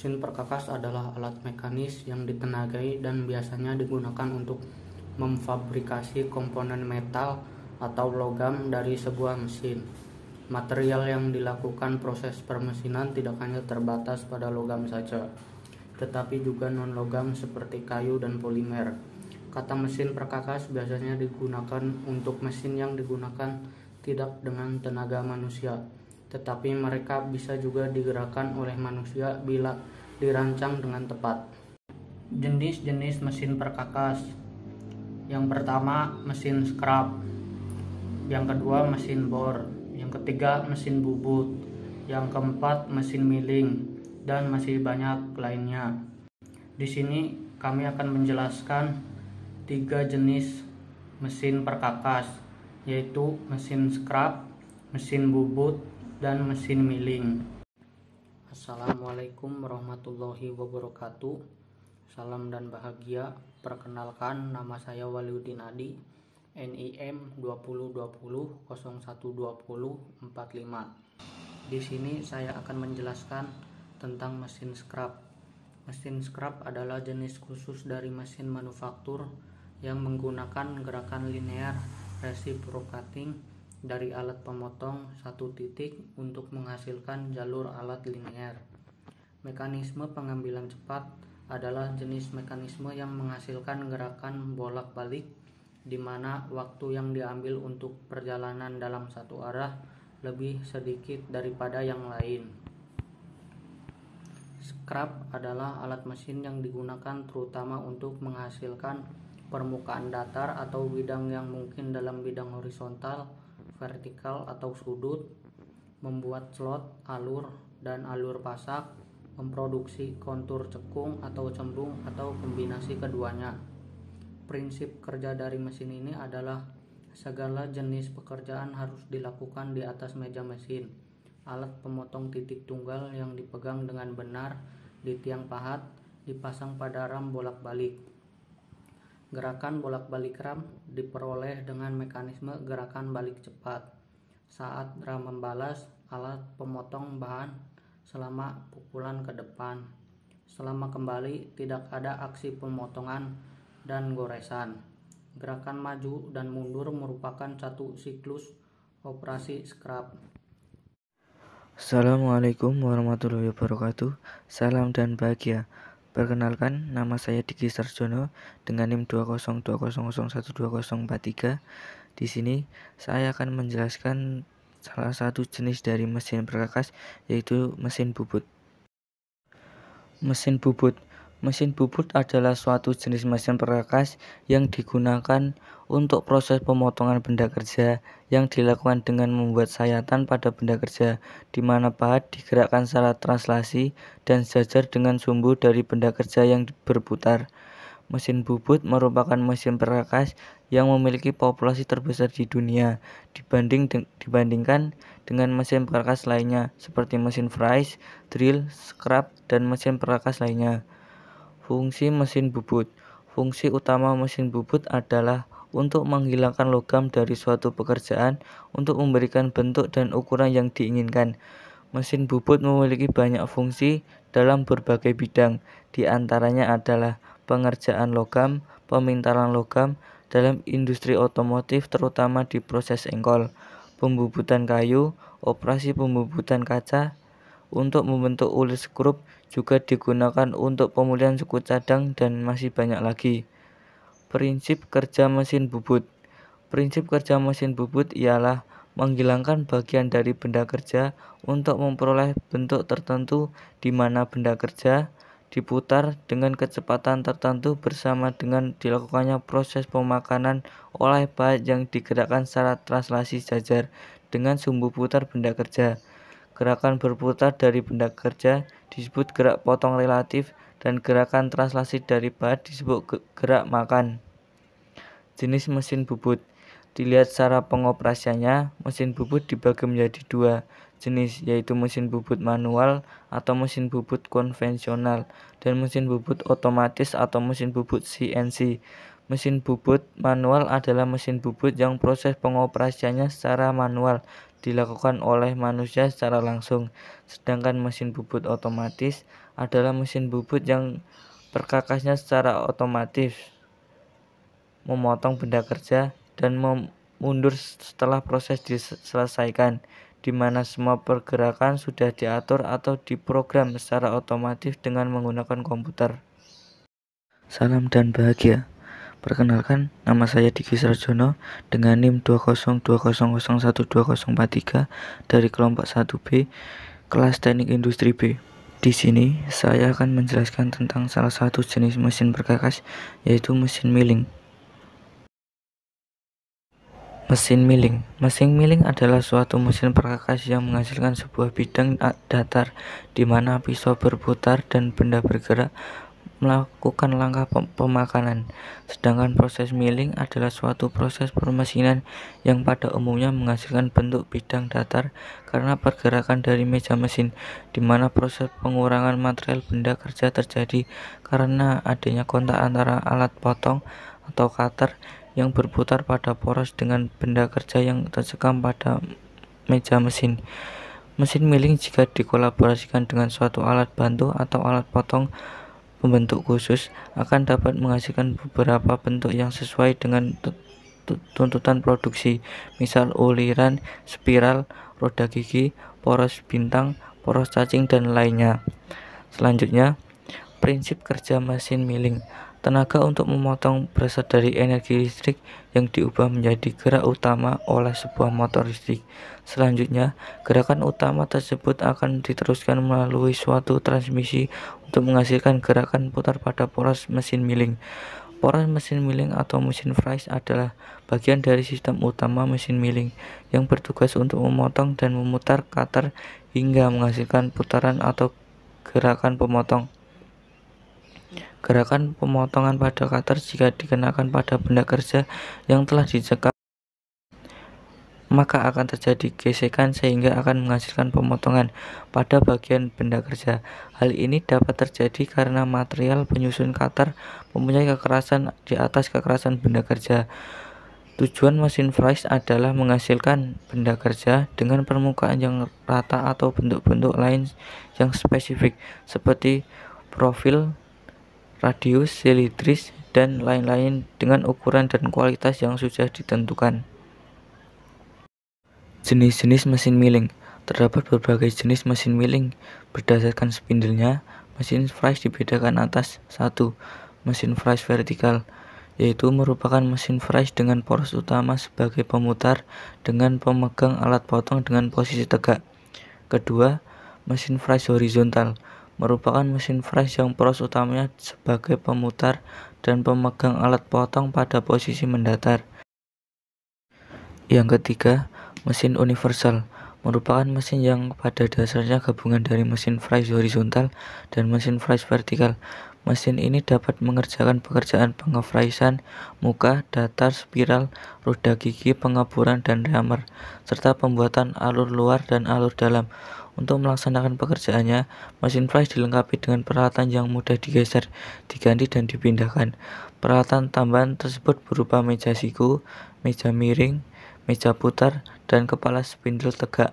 Mesin perkakas adalah alat mekanis yang ditenagai dan biasanya digunakan untuk memfabrikasi komponen metal atau logam dari sebuah mesin. Material yang dilakukan proses permesinan tidak hanya terbatas pada logam saja, tetapi juga non-logam seperti kayu dan polimer. Kata mesin perkakas biasanya digunakan untuk mesin yang digunakan tidak dengan tenaga manusia, tetapi mereka bisa juga digerakkan oleh manusia bila dirancang dengan tepat. Jenis-jenis mesin perkakas. Yang pertama, mesin scrap. Yang kedua, mesin bor. Yang ketiga, mesin bubut. Yang keempat, mesin milling, dan masih banyak lainnya. Di sini kami akan menjelaskan 3 jenis mesin perkakas, yaitu mesin scrap, mesin bubut, dan mesin milling. Assalamualaikum warahmatullahi wabarakatuh. Salam dan bahagia. Perkenalkan, nama saya Waliuddin Adi, NIM 2020012045. Di sini saya akan menjelaskan tentang mesin scrap. Mesin scrap adalah jenis khusus dari mesin manufaktur yang menggunakan gerakan linear reciprocating dari alat pemotong satu titik untuk menghasilkan jalur alat linear. Mekanisme pengambilan cepat adalah jenis mekanisme yang menghasilkan gerakan bolak-balik, di mana waktu yang diambil untuk perjalanan dalam satu arah lebih sedikit daripada yang lain. Scrap adalah alat mesin yang digunakan terutama untuk menghasilkan permukaan datar atau bidang yang mungkin dalam bidang horizontal, vertikal atau sudut, membuat slot, alur, dan alur pasak, memproduksi kontur cekung atau cembung atau kombinasi keduanya. Prinsip kerja dari mesin ini adalah segala jenis pekerjaan harus dilakukan di atas meja mesin. Alat pemotong titik tunggal yang dipegang dengan benar di tiang pahat dipasang pada ram bolak-balik. Gerakan bolak-balik ram diperoleh dengan mekanisme gerakan balik cepat. Saat ram membalas, alat pemotong bahan selama pukulan ke depan. Selama kembali, tidak ada aksi pemotongan dan goresan. Gerakan maju dan mundur merupakan satu siklus operasi scrap. Assalamualaikum warahmatullahi wabarakatuh. Salam dan bahagia. Perkenalkan, nama saya Diki Sarjono dengan NIM 2020012043. Di sini saya akan menjelaskan salah satu jenis dari mesin perkakas, yaitu mesin bubut. Mesin bubut. Mesin bubut adalah suatu jenis mesin perkakas yang digunakan untuk proses pemotongan benda kerja yang dilakukan dengan membuat sayatan pada benda kerja, di mana pahat digerakkan secara translasi dan sejajar dengan sumbu dari benda kerja yang berputar. Mesin bubut merupakan mesin perkakas yang memiliki populasi terbesar di dunia dibandingkan dengan mesin perkakas lainnya seperti mesin fries, drill, scrap, dan mesin perkakas lainnya. Fungsi mesin bubut. Fungsi utama mesin bubut adalah untuk menghilangkan logam dari suatu pekerjaan untuk memberikan bentuk dan ukuran yang diinginkan. Mesin bubut memiliki banyak fungsi dalam berbagai bidang, di antaranya adalah pengerjaan logam, pemintalan logam dalam industri otomotif terutama di proses engkol, pembubutan kayu, operasi pembubutan kaca, untuk membentuk ulir skrup juga digunakan untuk pemulihan suku cadang dan masih banyak lagi. Prinsip kerja mesin bubut. Prinsip kerja mesin bubut ialah menghilangkan bagian dari benda kerja untuk memperoleh bentuk tertentu di mana benda kerja diputar dengan kecepatan tertentu bersama dengan dilakukannya proses pemakanan oleh pahat yang digerakkan secara translasi sejajar dengan sumbu putar benda kerja. Gerakan berputar dari benda kerja disebut gerak potong relatif dan gerakan translasi dari pahat disebut gerak makan. Jenis mesin bubut. Dilihat secara pengoperasiannya, mesin bubut dibagi menjadi 2 jenis, yaitu mesin bubut manual atau mesin bubut konvensional dan mesin bubut otomatis atau mesin bubut CNC. Mesin bubut manual adalah mesin bubut yang proses pengoperasiannya secara manual dilakukan oleh manusia secara langsung, sedangkan mesin bubut otomatis adalah mesin bubut yang perkakasnya secara otomatis memotong benda kerja dan mundur setelah proses diselesaikan, di mana semua pergerakan sudah diatur atau diprogram secara otomatis dengan menggunakan komputer. Salam dan bahagia. Perkenalkan, nama saya Diki Sarjono dengan NIM 20200012043 dari kelompok 1B, kelas Teknik Industri B. Di sini, saya akan menjelaskan tentang salah satu jenis mesin perkakas, yaitu mesin milling. Mesin milling. Mesin milling adalah suatu mesin perkakas yang menghasilkan sebuah bidang datar di mana pisau berputar dan benda bergerak melakukan langkah pemakanan. Sedangkan proses milling adalah suatu proses permesinan yang pada umumnya menghasilkan bentuk bidang datar karena pergerakan dari meja mesin, di mana proses pengurangan material benda kerja terjadi karena adanya kontak antara alat potong atau cutter yang berputar pada poros dengan benda kerja yang tersekam pada meja mesin. Mesin milling jika dikolaborasikan dengan suatu alat bantu atau alat potong pembentuk khusus akan dapat menghasilkan beberapa bentuk yang sesuai dengan tuntutan produksi, misal uliran, spiral, roda gigi, poros bintang, poros cacing, dan lainnya. Selanjutnya, prinsip kerja mesin milling. Tenaga untuk memotong berasal dari energi listrik yang diubah menjadi gerak utama oleh sebuah motor listrik. Selanjutnya, gerakan utama tersebut akan diteruskan melalui suatu transmisi untuk menghasilkan gerakan putar pada poros mesin milling. Poros mesin milling atau mesin vise adalah bagian dari sistem utama mesin milling yang bertugas untuk memotong dan memutar cutter hingga menghasilkan putaran atau gerakan pemotong. Gerakan pemotongan pada cutter jika dikenakan pada benda kerja yang telah dicekal, maka akan terjadi gesekan sehingga akan menghasilkan pemotongan pada bagian benda kerja. Hal ini dapat terjadi karena material penyusun cutter mempunyai kekerasan di atas kekerasan benda kerja. Tujuan mesin vise adalah menghasilkan benda kerja dengan permukaan yang rata atau bentuk-bentuk lain yang spesifik seperti profil, radius, silindris, dan lain-lain dengan ukuran dan kualitas yang sudah ditentukan. Jenis-jenis mesin milling. Terdapat berbagai jenis mesin milling berdasarkan spindlenya. Mesin vise dibedakan atas. 1. Mesin vise vertikal, yaitu merupakan mesin vise dengan poros utama sebagai pemutar dengan pemegang alat potong dengan posisi tegak. Kedua, mesin vise horizontal, merupakan mesin vise yang poros utamanya sebagai pemutar dan pemegang alat potong pada posisi mendatar. Yang ketiga, mesin universal, merupakan mesin yang pada dasarnya gabungan dari mesin vise horizontal dan mesin vise vertikal. Mesin ini dapat mengerjakan pekerjaan pengevrisan muka, datar, spiral, roda gigi, pengeburan, dan reamer, serta pembuatan alur luar dan alur dalam. Untuk melaksanakan pekerjaannya, mesin vise dilengkapi dengan peralatan yang mudah digeser, diganti, dan dipindahkan. Peralatan tambahan tersebut berupa meja siku, meja miring, meja putar, dan kepala spindle tegak.